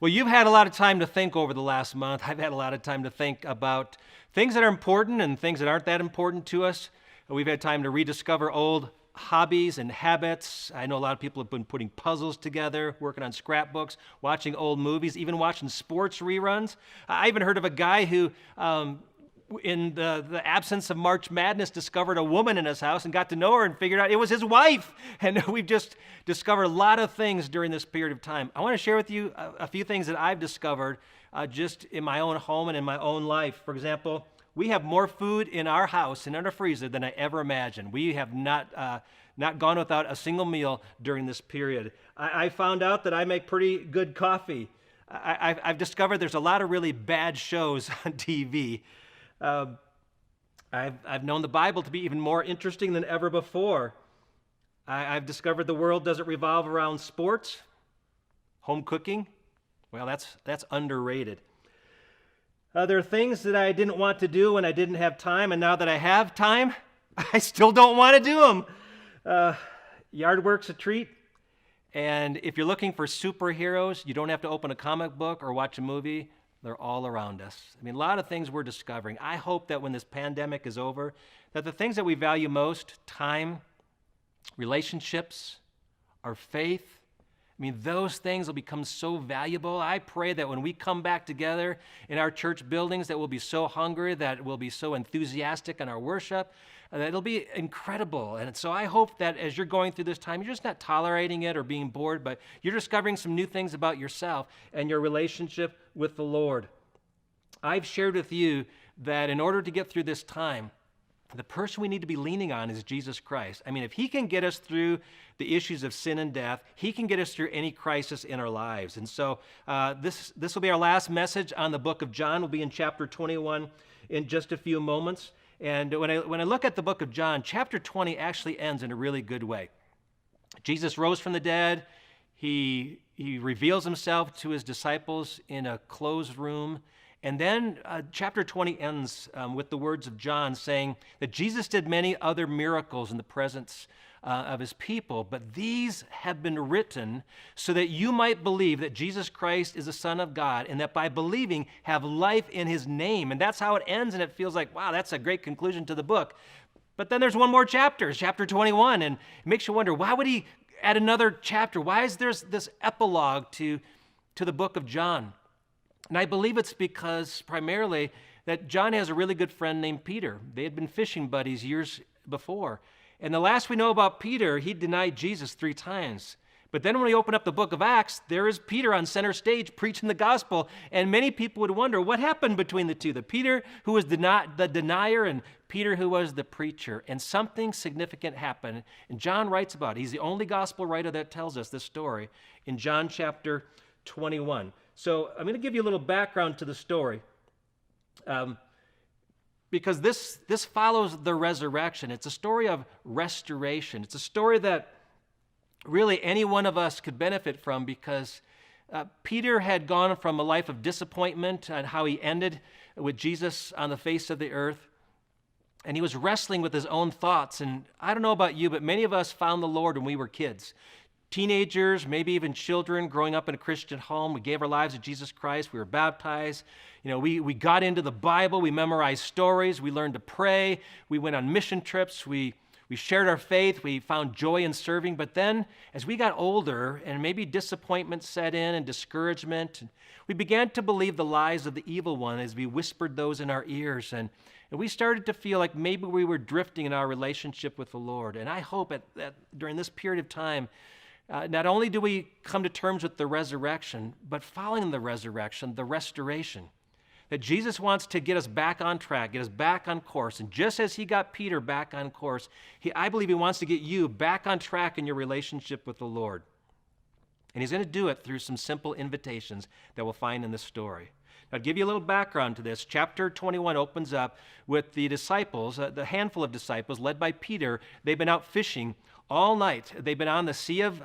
Well, you've had a lot of time to think over the last month. I've had a lot of time to think about things that are important and things that aren't that important to us. We've had time to rediscover old hobbies and habits. I know a lot of people have been putting puzzles together, working on scrapbooks, watching old movies, even watching sports reruns. I even heard of a guy who, in the absence of March Madness, discovered a woman in his house and got to know her and figured out it was his wife. And we've just discovered a lot of things during this period of time. I want to share with you a few things that I've discovered just in my own home and in my own life. For example, we have more food in our house and in our freezer than I ever imagined. We have not gone without a single meal during this period. I found out that I make pretty good coffee. I've discovered there's a lot of really bad shows on TV. I've known the Bible to be even more interesting than ever before. I've discovered the world doesn't revolve around sports, home cooking. Well, that's underrated. There are things that I didn't want to do when I didn't have time, and now that I have time, I still don't want to do them. Yard work's a treat, and if you're looking for superheroes, you don't have to open a comic book or watch a movie. They're all around us. I mean, a lot of things we're discovering. I hope that when this pandemic is over, that the things that we value most, time, relationships, our faith, I mean, those things will become so valuable. I pray that when we come back together in our church buildings, that we'll be so hungry, that we'll be so enthusiastic in our worship, that it'll be incredible. And so I hope that as you're going through this time, you're just not tolerating it or being bored, but you're discovering some new things about yourself and your relationship with the Lord. I've shared with you that in order to get through this time, the person we need to be leaning on is Jesus Christ. I mean, if he can get us through the issues of sin and death, he can get us through any crisis in our lives. And so this will be our last message on the book of John. We'll be in chapter 21 in just a few moments. And when I look at the book of John, chapter 20 actually ends in a really good way. Jesus rose from the dead. He reveals himself to his disciples in a closed room. And then chapter 20 ends with the words of John saying that Jesus did many other miracles in the presence of his people, but these have been written so that you might believe that Jesus Christ is the Son of God, and that by believing have life in his name. And that's how it ends, and it feels like, wow, that's a great conclusion to the book. But then there's one more chapter, chapter 21, and it makes you wonder, why would he add another chapter? Why is there this epilogue to the book of John? And I believe it's because primarily that John has a really good friend named Peter. They had been fishing buddies years before. And the last we know about Peter, he denied Jesus 3 times. But then when we open up the book of Acts, there is Peter on center stage preaching the gospel. And many people would wonder what happened between the two, the Peter who was the denier and Peter who was the preacher. And something significant happened. And John writes about it. He's the only gospel writer that tells us this story in John chapter 21. So I'm going to give you a little background to the story because this follows the resurrection. It's a story of restoration. It's a story that really any one of us could benefit from because Peter had gone from a life of disappointment and how he ended with Jesus on the face of the earth, and he was wrestling with his own thoughts. And I don't know about you, but many of us found the Lord when we were kids. Teenagers, maybe even children growing up in a Christian home. We gave our lives to Jesus Christ. We were baptized. You know, we got into the Bible. We memorized stories. We learned to pray. We went on mission trips. We shared our faith. We found joy in serving. But then as we got older and maybe disappointment set in and discouragement, we began to believe the lies of the evil one as we whispered those in our ears. And we started to feel like maybe we were drifting in our relationship with the Lord. And I hope that during this period of time, not only do we come to terms with the resurrection, but following the resurrection, the restoration. That Jesus wants to get us back on track, get us back on course. And just as he got Peter back on course, I believe he wants to get you back on track in your relationship with the Lord. And he's going to do it through some simple invitations that we'll find in this story. Now, to give you a little background to this, chapter 21 opens up with the disciples, the handful of disciples led by Peter. They've been out fishing all night. They've been on the Sea of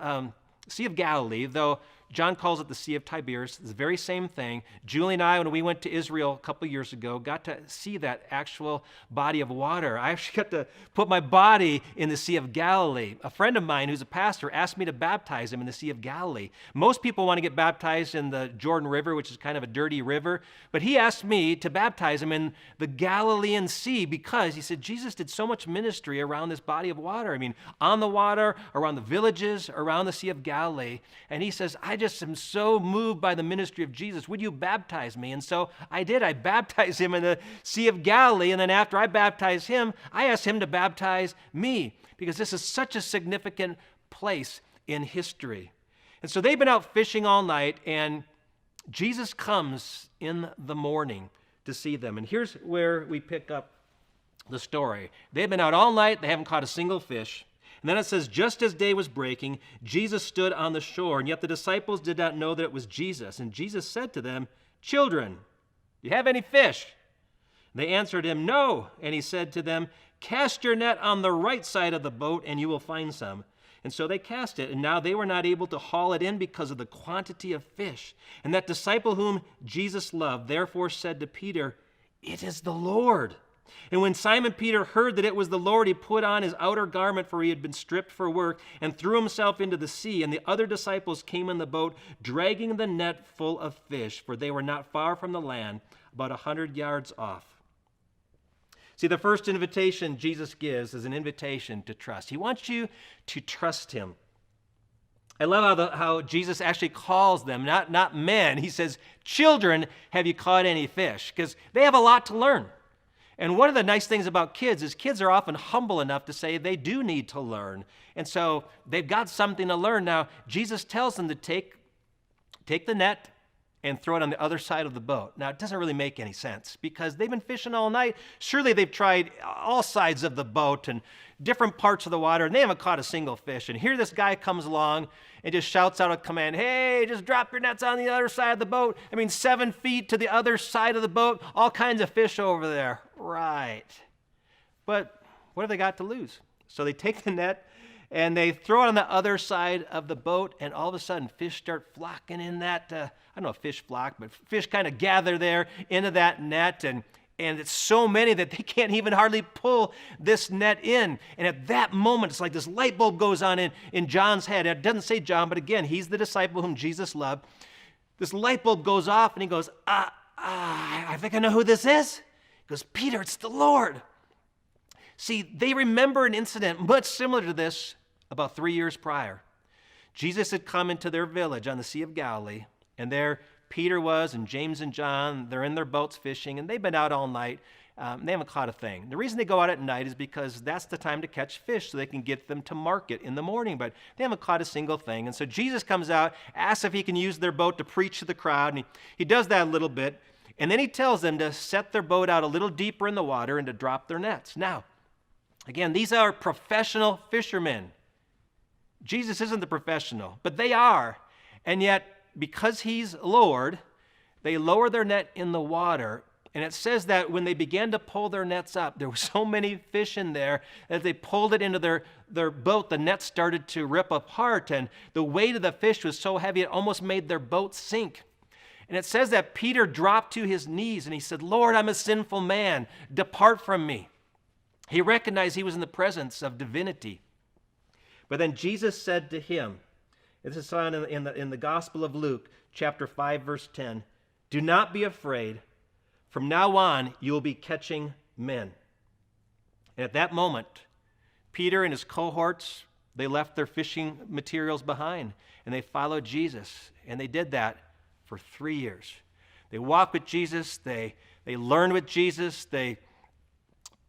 Galilee, though John calls it the Sea of Tiberias. It's the very same thing. Julie and I, when we went to Israel a couple years ago, got to see that actual body of water. I actually got to put my body in the Sea of Galilee. A friend of mine who's a pastor asked me to baptize him in the Sea of Galilee. Most people want to get baptized in the Jordan River, which is kind of a dirty river, but he asked me to baptize him in the Galilean Sea because he said Jesus did so much ministry around this body of water. I mean, on the water, around the villages, around the Sea of Galilee. And he says, I just am so moved by the ministry of Jesus. Would you baptize me? And so I did. I baptized him in the Sea of Galilee. And then after I baptized him, I asked him to baptize me because this is such a significant place in history. And so they've been out fishing all night, and Jesus comes in the morning to see them. And here's where we pick up the story. They've been out all night. They haven't caught a single fish. And then it says, just as day was breaking, Jesus stood on the shore, and yet the disciples did not know that it was Jesus. And Jesus said to them, children, do you have any fish? They answered him, no. And he said to them, cast your net on the right side of the boat, and you will find some. And so they cast it, and now they were not able to haul it in because of the quantity of fish. And that disciple whom Jesus loved therefore said to Peter, it is the Lord. And when Simon Peter heard that it was the Lord, he put on his outer garment, for he had been stripped for work, and threw himself into the sea. And the other disciples came in the boat, dragging the net full of fish, for they were not far from the land, about 100 yards off. See, the first invitation Jesus gives is an invitation to trust. He wants you to trust him. I love how Jesus actually calls them, not men. He says, children, have you caught any fish? Because they have a lot to learn. And one of the nice things about kids is kids are often humble enough to say they do need to learn. And so they've got something to learn. Now, Jesus tells them to take the net and throw it on the other side of the boat. Now, it doesn't really make any sense because they've been fishing all night. Surely they've tried all sides of the boat and different parts of the water, and they haven't caught a single fish. And here this guy comes along and just shouts out a command, hey, just drop your nets on the other side of the boat. 7 feet to the other side of the boat, all kinds of fish over there. Right. But what have they got to lose? So they take the net and they throw it on the other side of the boat, and all of a sudden fish start flocking in that, I don't know if fish flock, but fish kind of gather there into that net, and it's so many that they can't even hardly pull this net in. And at that moment, it's like this light bulb goes on in John's head. It doesn't say John, but again, he's the disciple whom Jesus loved. This light bulb goes off, and he goes, I think I know who this is. He goes, Peter, it's the Lord. See, they remember an incident much similar to this about 3 years prior. Jesus had come into their village on the Sea of Galilee, and there Peter was, and James and John, they're in their boats fishing, and they've been out all night. They haven't caught a thing. The reason they go out at night is because that's the time to catch fish so they can get them to market in the morning, but they haven't caught a single thing. And so Jesus comes out, asks if he can use their boat to preach to the crowd, and he does that a little bit, and then he tells them to set their boat out a little deeper in the water and to drop their nets. Now, again, these are professional fishermen. Jesus isn't the professional, but they are. And yet, because he's Lord, they lower their net in the water. And it says that when they began to pull their nets up, there were so many fish in there that they pulled it into their boat. The net started to rip apart, and the weight of the fish was so heavy it almost made their boat sink. And it says that Peter dropped to his knees and he said, Lord, I'm a sinful man. Depart from me. He recognized he was in the presence of divinity. But then Jesus said to him, this is found in the Gospel of Luke, chapter 5, verse 10, do not be afraid. From now on, you will be catching men. And at that moment, Peter and his cohorts, they left their fishing materials behind, and they followed Jesus. And they did that for 3 years. They walked with Jesus. They learned with Jesus. They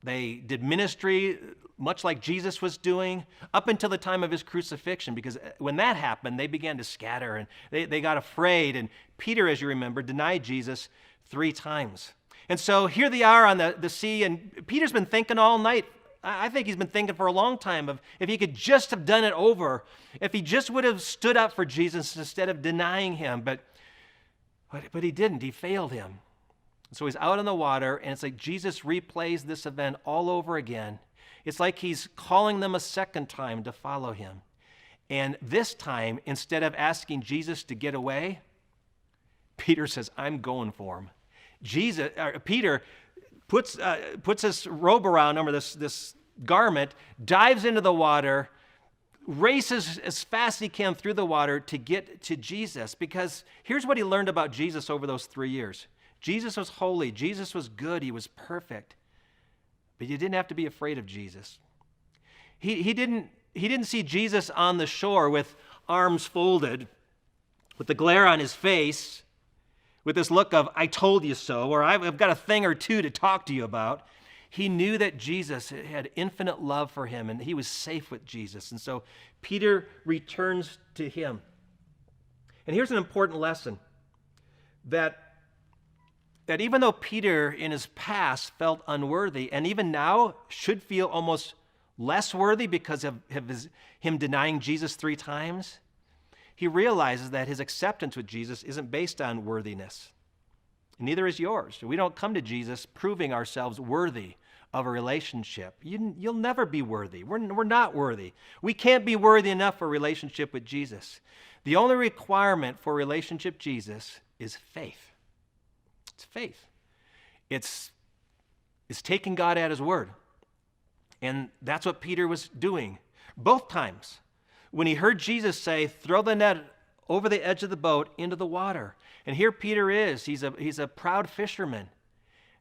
did ministry much like Jesus was doing up until the time of his crucifixion, because when that happened, they began to scatter and they got afraid. And Peter, as you remember, denied Jesus 3 times. And so here they are on the sea, and Peter's been thinking all night. I think he's been thinking for a long time of if he could just have done it over, if he just would have stood up for Jesus instead of denying him. But he didn't. He failed him. So he's out on the water, and it's like Jesus replays this event all over again. It's like he's calling them a second time to follow him. And this time, instead of asking Jesus to get away, Peter says, I'm going for him. Peter puts this robe around him, or this garment, dives into the water, races as fast as he can through the water to get to Jesus. Because here's what he learned about Jesus over those 3 years. Jesus was holy. Jesus was good. He was perfect. But you didn't have to be afraid of Jesus. He didn't see Jesus on the shore with arms folded, with the glare on his face, with this look of, I told you so, or I've got a thing or two to talk to you about. He knew that Jesus had infinite love for him, and he was safe with Jesus. And so Peter returns to him. And here's an important lesson, that even though Peter in his past felt unworthy, and even now should feel almost less worthy because of him denying Jesus 3 times, he realizes that his acceptance with Jesus isn't based on worthiness. Neither is yours. We don't come to Jesus proving ourselves worthy of a relationship. You'll never be worthy. We're not worthy. We can't be worthy enough for a relationship with Jesus. The only requirement for a relationship with Jesus is faith. It's faith. It's taking God at his word. And that's what Peter was doing both times. When he heard Jesus say, throw the net over the edge of the boat into the water. And here Peter is. He's a proud fisherman.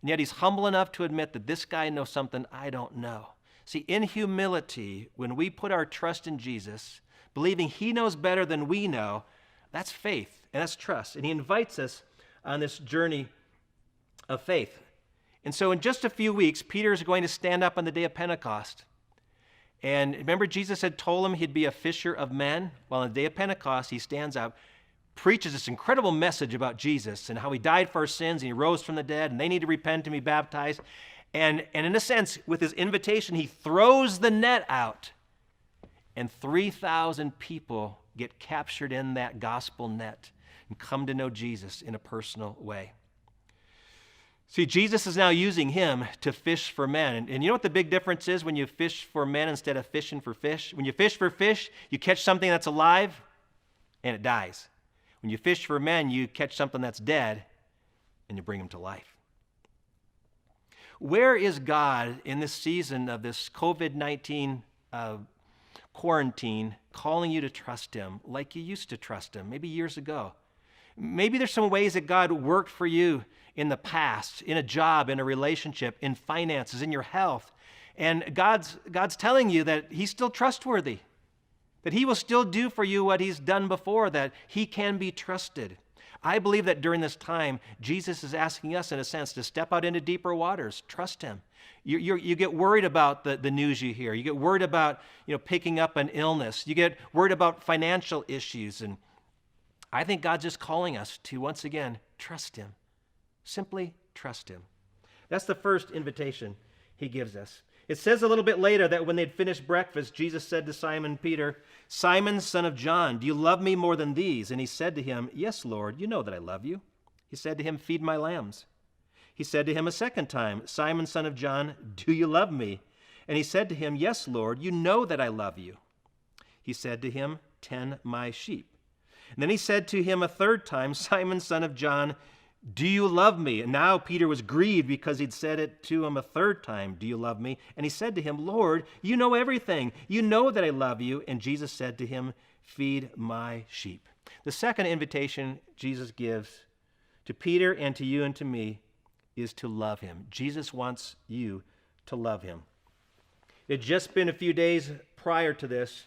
And yet he's humble enough to admit that this guy knows something I don't know. See, in humility, when we put our trust in Jesus, believing he knows better than we know, that's faith and that's trust. And he invites us on this journey of faith. And so in just a few weeks, Peter is going to stand up on the day of Pentecost. And remember, Jesus had told him he'd be a fisher of men. Well, on the day of Pentecost, he stands up, preaches this incredible message about Jesus and how he died for our sins and he rose from the dead and they need to repent and be baptized. And in a sense, with his invitation, he throws the net out. And 3,000 people get captured in that gospel net and come to know Jesus in a personal way. See, Jesus is now using him to fish for men. And you know what the big difference is when you fish for men instead of fishing for fish? When you fish for fish, you catch something that's alive and it dies. When you fish for men, you catch something that's dead and you bring him to life. Where is God in this season of this COVID-19 quarantine calling you to trust him like you used to trust him maybe years ago? Maybe there's some ways that God worked for you in the past, in a job, in a relationship, in finances, in your health. And God's telling you that he's still trustworthy, that he will still do for you what he's done before, that he can be trusted. I believe that during this time, Jesus is asking us, in a sense, to step out into deeper waters. Trust him. You get worried about the news you hear. You get worried about picking up an illness. You get worried about financial issues. And I think God's just calling us to, once again, trust him. Simply trust him. That's the first invitation he gives us. It says a little bit later that when they'd finished breakfast, Jesus said to Simon Peter, Simon, son of John, do you love me more than these? And he said to him, yes, Lord, you know that I love you. He said to him, feed my lambs. He said to him a second time, Simon, son of John, do you love me? And he said to him, yes, Lord, you know that I love you. He said to him, tend my sheep. And then he said to him a third time, Simon, son of John, do you love me? And now Peter was grieved because he'd said it to him a third time, do you love me? And he said to him, Lord, you know everything. You know that I love you. And Jesus said to him, feed my sheep. The second invitation Jesus gives to Peter and to you and to me is to love him. Jesus wants you to love him. It had just been a few days prior to this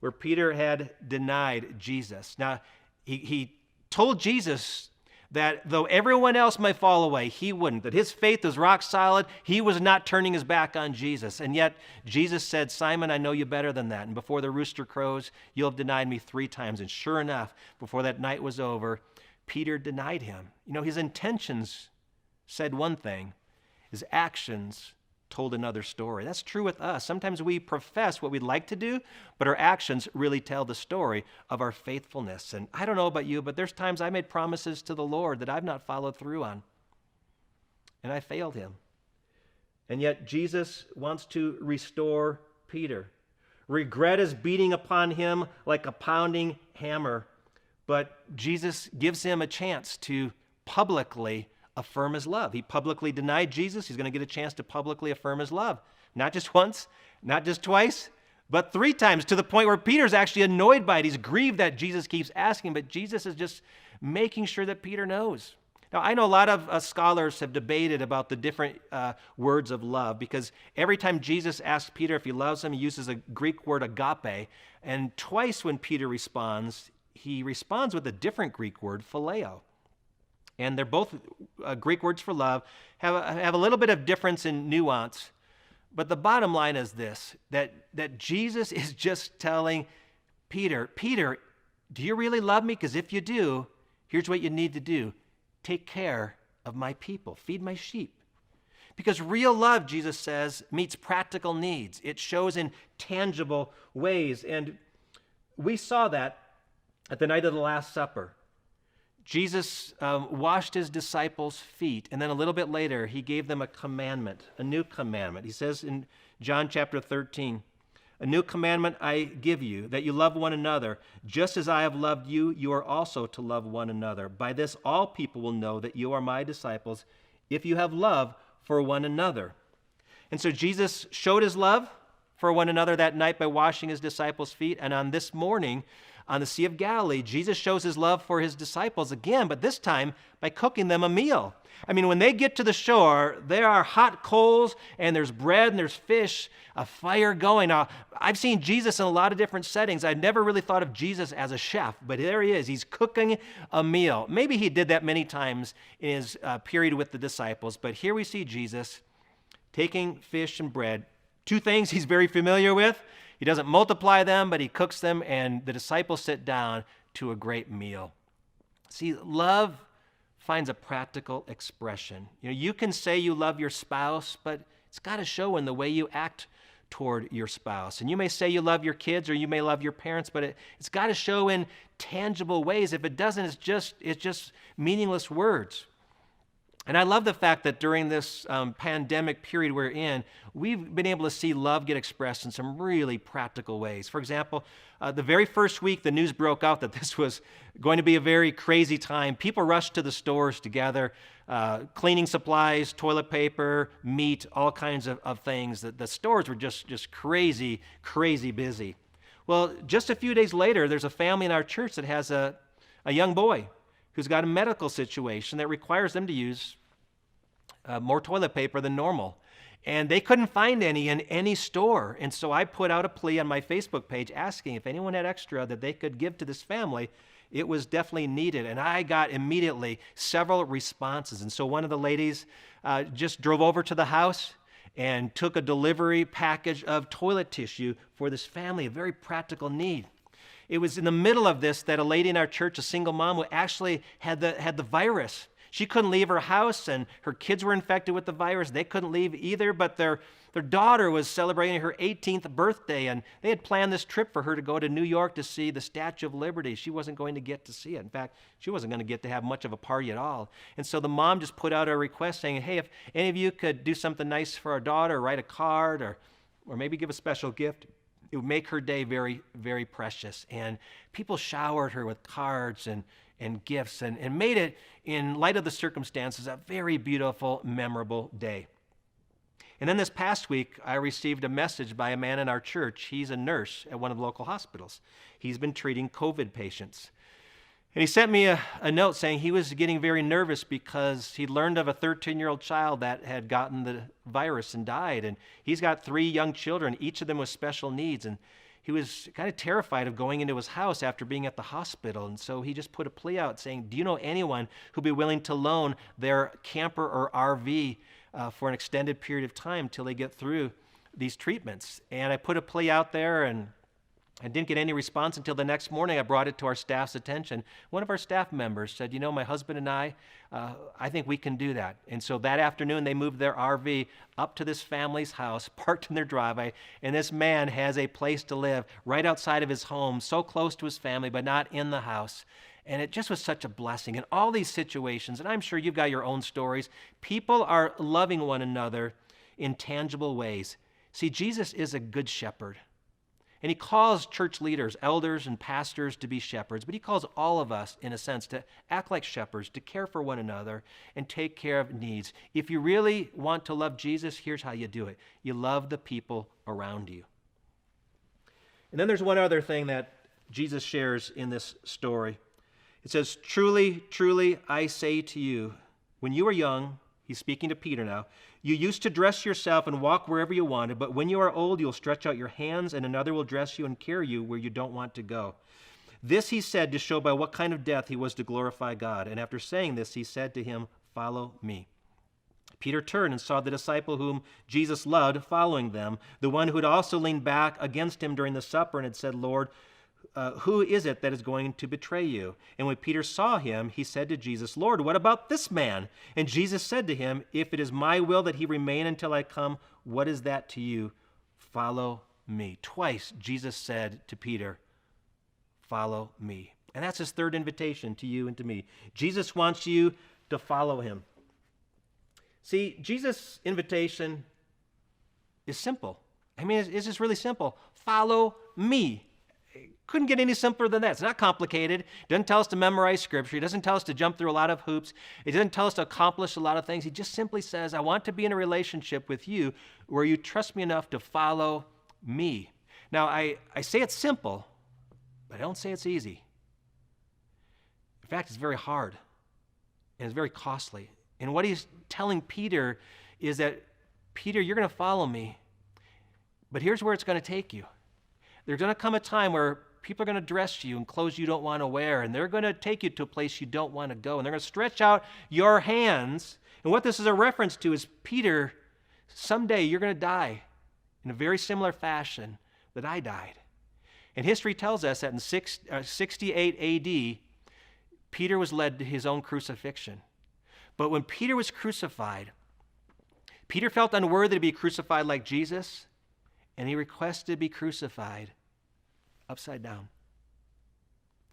where Peter had denied Jesus. Now, he told Jesus that though everyone else might fall away, he wouldn't, that his faith was rock solid. He was not turning his back on Jesus. And yet Jesus said, Simon, I know you better than that. And before the rooster crows, you'll have denied me 3 times. And sure enough, before that night was over, Peter denied him. His intentions said one thing, his actions told another story. That's true with us. Sometimes we profess what we'd like to do, but our actions really tell the story of our faithfulness. And I don't know about you, but there's times I made promises to the Lord that I've not followed through on. And I failed him. And yet Jesus wants to restore Peter. Regret is beating upon him like a pounding hammer. But Jesus gives him a chance to publicly affirm his love. He publicly denied Jesus. He's going to get a chance to publicly affirm his love. Not just once, not just twice, but 3 times, to the point where Peter's actually annoyed by it. He's grieved that Jesus keeps asking, but Jesus is just making sure that Peter knows. Now, I know a lot of scholars have debated about the different words of love, because every time Jesus asks Peter if he loves him, he uses a Greek word agape, and twice when Peter responds, he responds with a different Greek word, phileo. And they're both Greek words for love, have a little bit of difference in nuance, but the bottom line is this, that Jesus is just telling Peter, do you really love me? Because if you do, here's what you need to do. Take care of my people. Feed my sheep. Because real love, Jesus says, meets practical needs. It shows in tangible ways. And we saw that at the night of the Last Supper. Jesus washed his disciples' feet, and then a little bit later, he gave them a commandment, a new commandment. He says in John chapter 13, "A new commandment I give you, that you love one another. Just as I have loved you, you are also to love one another. By this all people will know that you are my disciples, if you have love for one another." And so Jesus showed his love for one another that night by washing his disciples' feet. And on this morning, on the Sea of Galilee, Jesus shows his love for his disciples again, but this time by cooking them a meal. I mean, when they get to the shore, there are hot coals, and there's bread, and there's fish, a fire going. Now, I've seen Jesus in a lot of different settings. I've never really thought of Jesus as a chef, but there he is. He's cooking a meal. Maybe he did that many times in his period with the disciples, but here we see Jesus taking fish and bread, 2 things he's very familiar with. He doesn't multiply them, but he cooks them, and the disciples sit down to a great meal. See, love finds a practical expression. You can say you love your spouse, but it's got to show in the way you act toward your spouse. And you may say you love your kids, or you may love your parents, but it's got to show in tangible ways. If it doesn't, it's just meaningless words. And I love the fact that during this pandemic period we're in, we've been able to see love get expressed in some really practical ways. For example, the very first week the news broke out that this was going to be a very crazy time, people rushed to the stores to gather cleaning supplies, toilet paper, meat, all kinds of things. The stores were just crazy, crazy busy. Well, just a few days later, there's a family in our church that has a young boy who's got a medical situation that requires them to use more toilet paper than normal. And they couldn't find any in any store. And so I put out a plea on my Facebook page asking if anyone had extra that they could give to this family. It was definitely needed. And I got immediately several responses. And so one of the ladies just drove over to the house and took a delivery package of toilet tissue for this family, a very practical need. It was in the middle of this that a lady in our church, a single mom, who actually had the virus. She couldn't leave her house, and her kids were infected with the virus. They couldn't leave either, but their daughter was celebrating her 18th birthday, and they had planned this trip for her to go to New York to see the Statue of Liberty. She wasn't going to get to see it. In fact, she wasn't going to get to have much of a party at all. And so the mom just put out a request saying, hey, if any of you could do something nice for our daughter, write a card, or maybe give a special gift, it would make her day very, very precious. And people showered her with cards and gifts and made it, in light of the circumstances, a very beautiful, memorable day. And then this past week, I received a message by a man in our church. He's a nurse at one of the local hospitals. He's been treating COVID patients. And he sent me a note saying he was getting very nervous because he learned of a 13-year-old child that had gotten the virus and died. And he's got 3 young children, each of them with special needs. And he was kind of terrified of going into his house after being at the hospital. And so he just put a plea out saying, do you know anyone who'd be willing to loan their camper or RV for an extended period of time till they get through these treatments? And I put a plea out there, and I didn't get any response until the next morning. I brought it to our staff's attention. One of our staff members said, you know, my husband and I think we can do that. And so that afternoon, they moved their RV up to this family's house, parked in their driveway, and this man has a place to live right outside of his home, so close to his family, but not in the house. And it just was such a blessing. In all these situations, and I'm sure you've got your own stories, people are loving one another in tangible ways. See, Jesus is a good shepherd. And he calls church leaders, elders and pastors to be shepherds, but he calls all of us, in a sense, to act like shepherds, to care for one another and take care of needs. If you really want to love Jesus, here's how you do it. You love the people around you. And then there's one other thing that Jesus shares in this story. It says, "Truly, truly, I say to you, when you were young," he's speaking to Peter now, "you used to dress yourself and walk wherever you wanted, but when you are old, you'll stretch out your hands and another will dress you and carry you where you don't want to go." This he said to show by what kind of death he was to glorify God. And after saying this, he said to him, "Follow me." Peter turned and saw the disciple whom Jesus loved following them, the one who had also leaned back against him during the supper and had said, "Lord, who is it that is going to betray you?" And when Peter saw him, he said to Jesus, "Lord, what about this man?" And Jesus said to him, "If it is my will that he remain until I come, what is that to you? Follow me." Twice Jesus said to Peter, "Follow me." And that's his third invitation to you and to me. Jesus wants you to follow him. See, Jesus' invitation is simple. I mean, it's just really simple. Follow me. Couldn't get any simpler than that. It's not complicated. It doesn't tell us to memorize scripture. It doesn't tell us to jump through a lot of hoops. It doesn't tell us to accomplish a lot of things. He just simply says, I want to be in a relationship with you where you trust me enough to follow me. Now, I say it's simple, but I don't say it's easy. In fact, it's very hard, and it's very costly. And what he's telling Peter is that, Peter, you're going to follow me, but here's where it's going to take you. There's going to come a time where people are going to dress you in clothes you don't want to wear, and they're going to take you to a place you don't want to go, and they're going to stretch out your hands. And what this is a reference to is, Peter, someday you're going to die in a very similar fashion that I died. And history tells us that in 68 A.D., Peter was led to his own crucifixion. But when Peter was crucified, Peter felt unworthy to be crucified like Jesus, and he requested to be crucified upside down.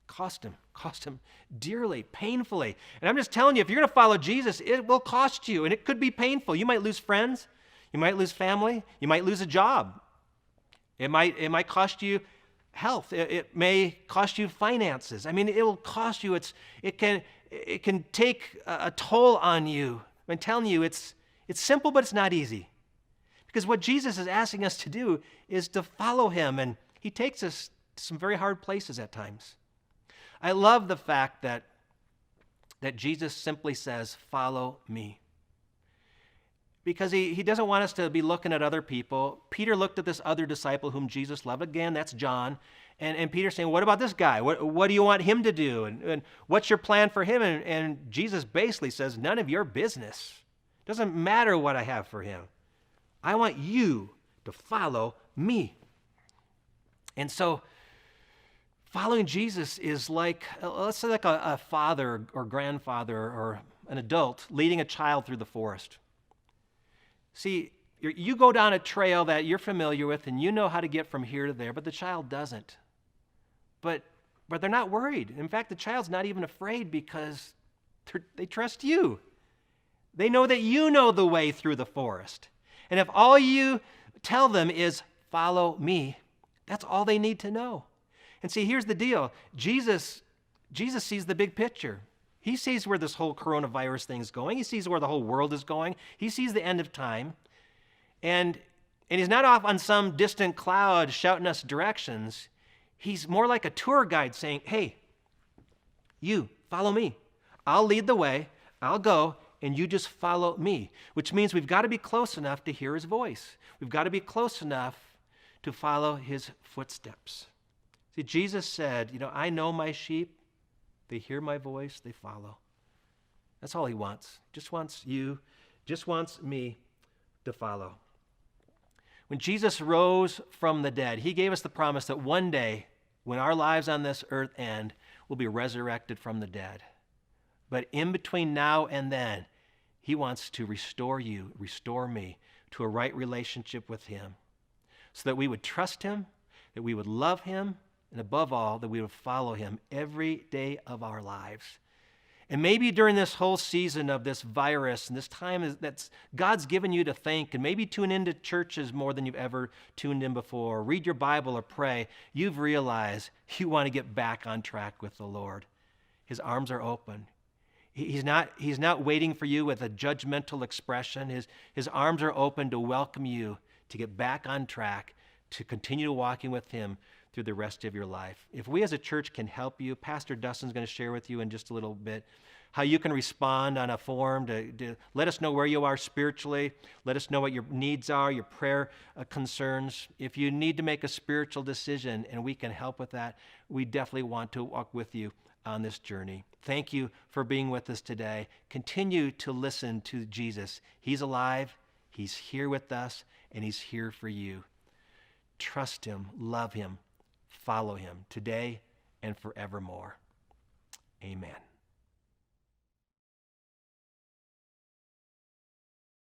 Cost him dearly, painfully. And I'm just telling you, if you're going to follow Jesus, it will cost you, and it could be painful. You might lose friends, you might lose family, you might lose a job. It might cost you health. It may cost you finances. I mean, it will cost you. It can take a toll on you. I'm telling you, it's simple, but it's not easy. Because what Jesus is asking us to do is to follow him, and he takes us to some very hard places at times. I love the fact that Jesus simply says, "Follow me." Because he doesn't want us to be looking at other people. Peter looked at this other disciple whom Jesus loved. Again, that's John. And Peter's saying, what about this guy? What do you want him to do? And what's your plan for him? And Jesus basically says, none of your business. It doesn't matter what I have for him. I want you to follow me. And so following Jesus is like, let's say like a father or grandfather or an adult leading a child through the forest. See, you go down a trail that you're familiar with and you know how to get from here to there, but the child doesn't. But they're not worried. In fact, the child's not even afraid because they trust you. They know that you know the way through the forest. And if all you tell them is, follow me, that's all they need to know. And see, here's the deal. Jesus sees the big picture. He sees where this whole coronavirus thing is going. He sees where the whole world is going. He sees the end of time. And he's not off on some distant cloud shouting us directions. He's more like a tour guide saying, hey, you, follow me. I'll lead the way. I'll go, and you just follow me, which means we've got to be close enough to hear his voice. We've got to be close enough to follow his footsteps. See, Jesus said, I know my sheep. They hear my voice, they follow. That's all he wants. Just wants you, just wants me to follow. When Jesus rose from the dead, he gave us the promise that one day, when our lives on this earth end, we'll be resurrected from the dead. But in between now and then, he wants to restore you, restore me, to a right relationship with him, so that we would trust him, that we would love him, and above all, that we would follow him every day of our lives. And maybe during this whole season of this virus and this time that's God's given you to think, and maybe tune into churches more than you've ever tuned in before, read your Bible or pray, you've realized you want to get back on track with the Lord. His arms are open. He's not waiting for you with a judgmental expression. His arms are open to welcome you to get back on track, to continue walking with him through the rest of your life. If we as a church can help you, Pastor Dustin's going to share with you in just a little bit how you can respond on a form to let us know where you are spiritually. Let us know what your needs are, your prayer concerns. If you need to make a spiritual decision and we can help with that, we definitely want to walk with you on this journey. Thank you for being with us today. Continue to listen to Jesus. He's alive, he's here with us, and he's here for you. Trust him, love him, follow him today and forevermore. Amen.